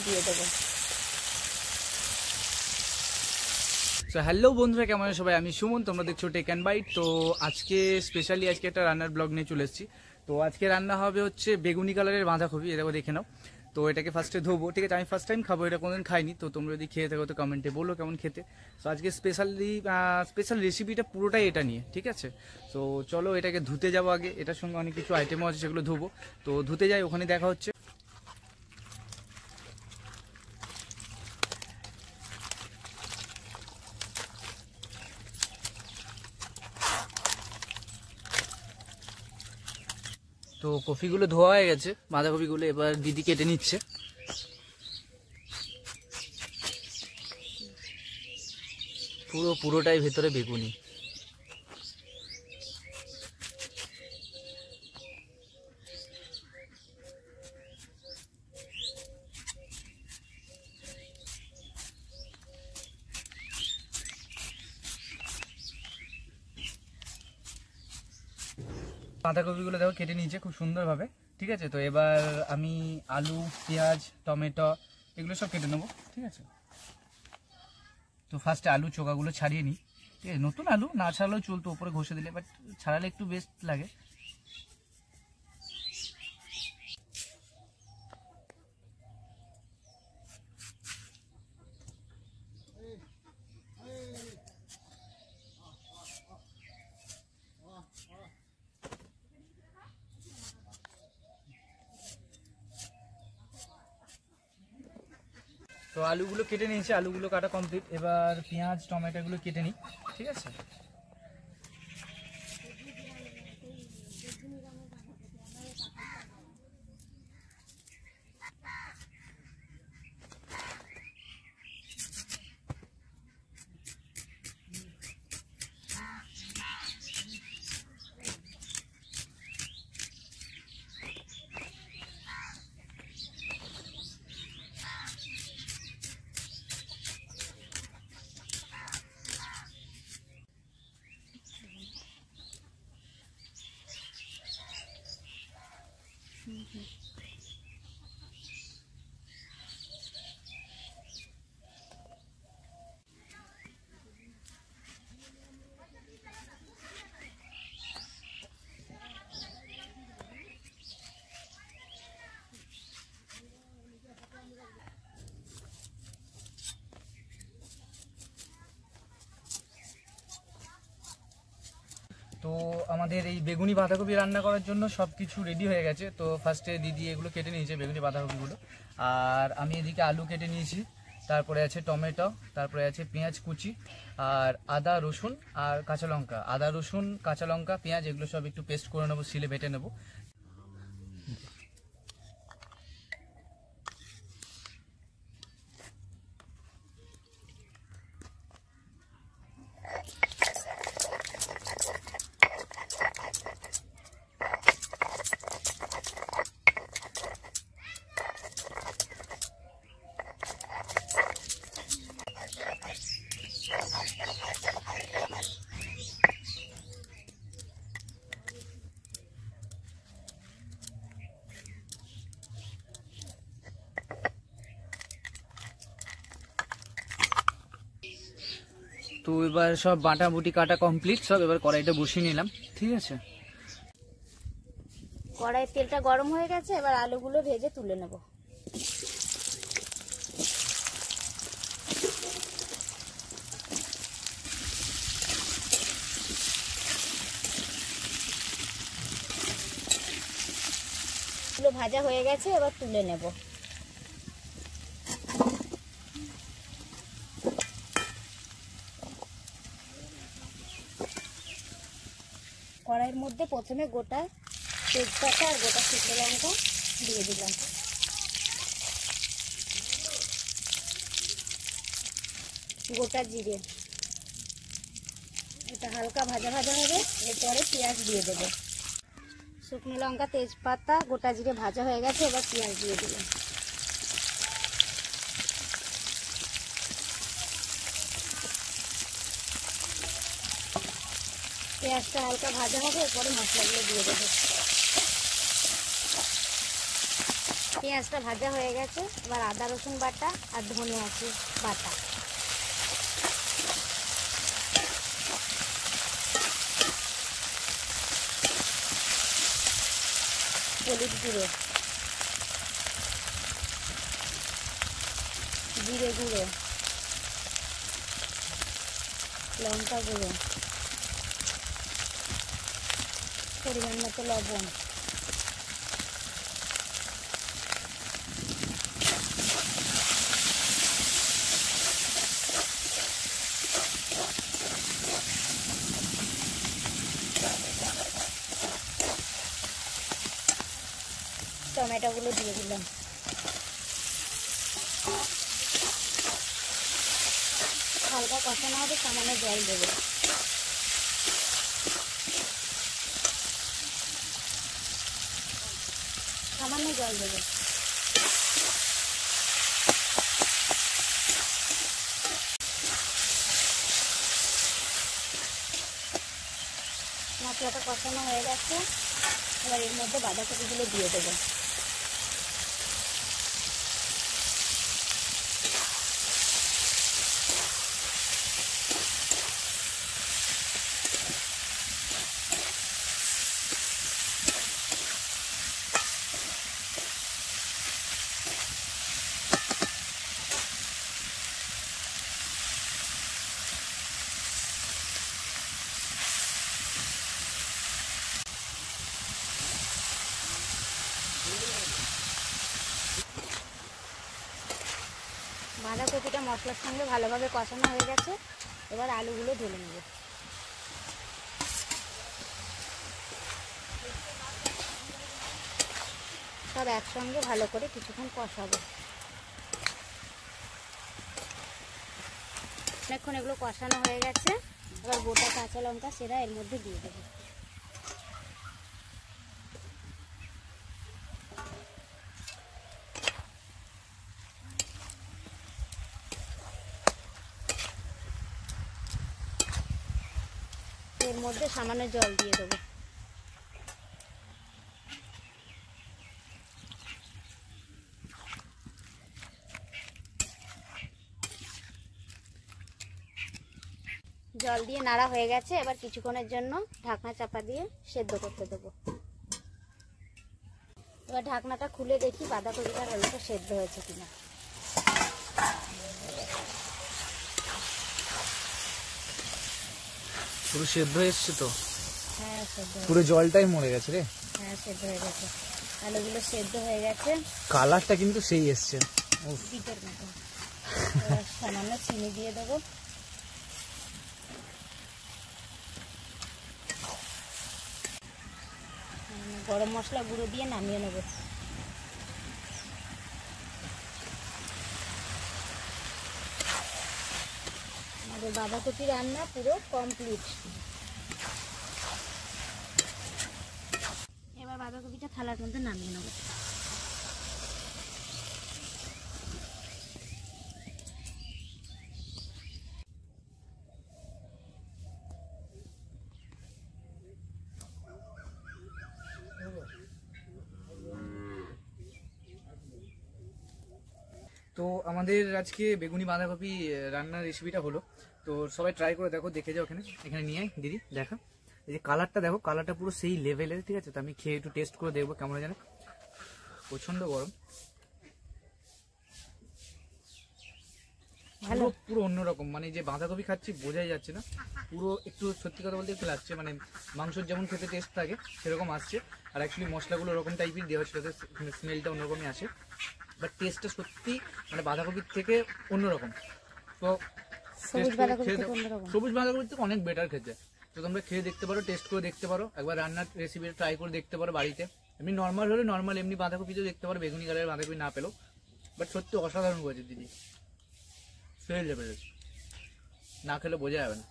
দিয়ে দেবো। So hello বন্ধুরা, কেমন আছো সবাই? আমি সুমন, তোমরা দেখছো টেক অ্যান্ড বাইট। তো আজকে স্পেশালি একটা রান্নার ব্লগ নিয়ে চলে এসেছি। তো আজকে রান্না হবে হচ্ছে বেগুনি কালারের বাঁধাকপি। এটাকে দেখে নাও। তো এটাকে ফার্স্টে ধোবো, ঠিক আছে? আমি ফার্স্ট টাইম খাবো, এটা কোনোদিন খাইনি। তো তোমরা যদি খেয়ে থাকো তো কমেন্টে বলো কেমন খেতে। তো আজকে স্পেশাল রেসিপিটা পুরোটাই এটা নিয়ে, ঠিক আছে? তো চলো এটাকে ধুতে যাবো আগে। এটার সঙ্গে অনেক কিছু আইটেমও আছে, সেগুলো ধোবো। তো ধুতে যাই, ওখানে দেখা হচ্ছে। তো কপিগুলো ধোয়া হয়ে গেছে, বাঁধাকপিগুলো এবার দিদি কেটে নিচ্ছে। পুরোটাই ভেতরে বেগুনি। বাঁধাকপিগুলো দেখো কেটে নিয়েছে খুব সুন্দরভাবে, ঠিক আছে? তো এবার আমি আলু, পেঁয়াজ, টমেটো এগুলো সব কেটে নেবো, ঠিক আছে? তো ফার্স্টে আলু চোকাগুলো ছাড়িয়ে নিই, ঠিক আছে? নতুন আলু না ছাড়ালেও চলতো, উপরে ঘষে দিলে, বাট ছাড়ালে একটু বেস্ট লাগে। তো আলুগুলো কেটে নিয়েছি, আলুগুলো কাটা কমপ্লিট। এবার পেঁয়াজ টমেটোগুলো কেটে নিই, ঠিক আছে? তো আমাদের এই বেগুনি বাঁধাকপি রান্না করার জন্য সব কিছু রেডি হয়ে গেছে। তো ফার্স্টে দিদি এগুলো কেটে নিয়েছে, বেগুনি বাঁধাকপিগুলো। আর আমি এদিকে আলু কেটে নিয়েছি, তারপরে আছে টমেটো, তারপরে আছে পেঁয়াজ কুচি, আর আদা রসুন আর কাঁচা লঙ্কা। আদা রসুন কাঁচা লঙ্কা পেঁয়াজ এগুলো সব একটু পেস্ট করে নেবো, শিলে বেটে নেবো। তো এবার সব বাটাবুটি কাটা কমপ্লিট সব। এবার কড়াইটা বসিয়ে নিলাম, ঠিক আছে? কড়াইয়ের তেলটা গরম হয়ে গেছে, এবার আলুগুলো ভেজে তুলে নেব। এগুলো ভাজা হয়ে গেছে, এবার তুলে নেব। কড়াইয়ের মধ্যে প্রথমে গোটা তেজপাতা আর গোটা শুকনো লঙ্কা দিয়ে দিলাম। গোটা জিরে, এটা হালকা ভাজা ভাজা হবে। এরপরে পেঁয়াজ দিয়ে দেবো। শুকনো লঙ্কা তেজপাতা গোটা জিরে ভাজা হয়ে গেছে, এবার পেঁয়াজ দিয়ে দিলাম। পেঁয়াজটা হালকা ভাজা হবে, এরপরে মশলাগুলো দিয়ে দেবো। পেঁয়াজটা ভাজা হয়ে গেছে, এবার আদা রসুন বাটা আর ধনে আছে বাটা। হলুদ গুঁড়ো, জিরে গুঁড়ো, লঙ্কা গুঁড়ো, পরিমাণ মতো লবণ, টমেটোগুলো দিয়ে দিলাম। হালকা কষানো হবে, সামান্য জল দেবো। সামান্য জল দেবো। মশলাটা কষানো হয়ে গেছে, এবার এর মধ্যে বাঁধাকপিগুলো দিয়ে দেবো। বাঁধাকপিটা মশলার সঙ্গে ভালোভাবে কষানো হয়ে গেছে, এবার আলুগুলো ঢেলে নেব। সব একসঙ্গে ভালো করে কিছুক্ষণ কষাবো। অনেকক্ষণ এগুলো কষানো হয়ে গেছে, এবার গোটা কাঁচা লঙ্কা সেরা এর মধ্যে দিয়ে দেবো। এর মধ্যে সামান্য জল দিয়ে দেবো। জল দিয়ে নাড়া হয়ে গেছে, এবার কিছুক্ষণের জন্য ঢাকনা চাপা দিয়ে সেদ্ধ করতে দেবো। এবার ঢাকনাটা খুলে দেখি বাঁধাকপিটা আলুটা সেদ্ধ হয়েছে কিনা। পুরো সেদ্ধ এসছে তো? হ্যাঁ সেদ্ধ, পুরো জলটাই মরে গেছে রে। হ্যাঁ সেদ্ধ হয়ে গেছে, আলুগুলো সেদ্ধ হয়ে গেছে। কালারটা কিন্তু সেই এসছে, পিঠের মতো। সামান্য চিনি দিয়ে দেবো। গরম মশলা গুঁড়ো দিয়ে নামিয়ে নেব। আমাদের বাঁধাকপি রান্না পুরো কমপ্লিট। এবার বাঁধাকপিটা থালার মধ্যে নামিয়ে নেব। তো আমাদের আজকে বেগুনি বাঁধাকপি রান্নার রেসিপিটা হলো। তো সবাই ট্রাই করে দেখো, দেখে যাও। এখানে নিয়ে আয় দিদি, দেখা এই যে কালারটা দেখো, কালারটা পুরো সেই লেভেলের, ঠিক আছে? তো আমি খেয়ে একটু টেস্ট করে দেখবো কেমন জানে। প্রচন্ড গরম, ভালো, পুরো অন্যরকম। মানে যে বাঁধাকপি খাচ্ছি বোঝাই যাচ্ছে না, পুরো একটু সত্যি কথা বলতে একটু লাগছে, মানে মাংসের যেমন খেতে টেস্ট থাকে সেরকম আসছে। আর অ্যাকচুয়ালি মশলাগুলো ওরকম টাইপের দেওয়া ছিল, স্মেলটা অন্যরকমই আসে, বাট টেস্টটা সত্যি মানে বাঁধাকপির থেকে অন্যরকম। তো সবুজ বাঁধাকপির থেকে অনেক বেটার খেতে। তো তোমরা খেয়ে দেখতে পারো, টেস্ট করে দেখতে পারো, একবার রান্নার রেসিপিটা ট্রাই করে দেখতে পারো বাড়িতে। এমনি নর্মাল হলে নর্মাল এমনি বাঁধাকপিতেও দেখতে পারো, বেগুনি কালারের বাঁধাকপি না পেলেও। বাট সত্যি অসাধারণ করেছে দিদি, সেই লেভেলের, না খেলে বোঝা যাবে না।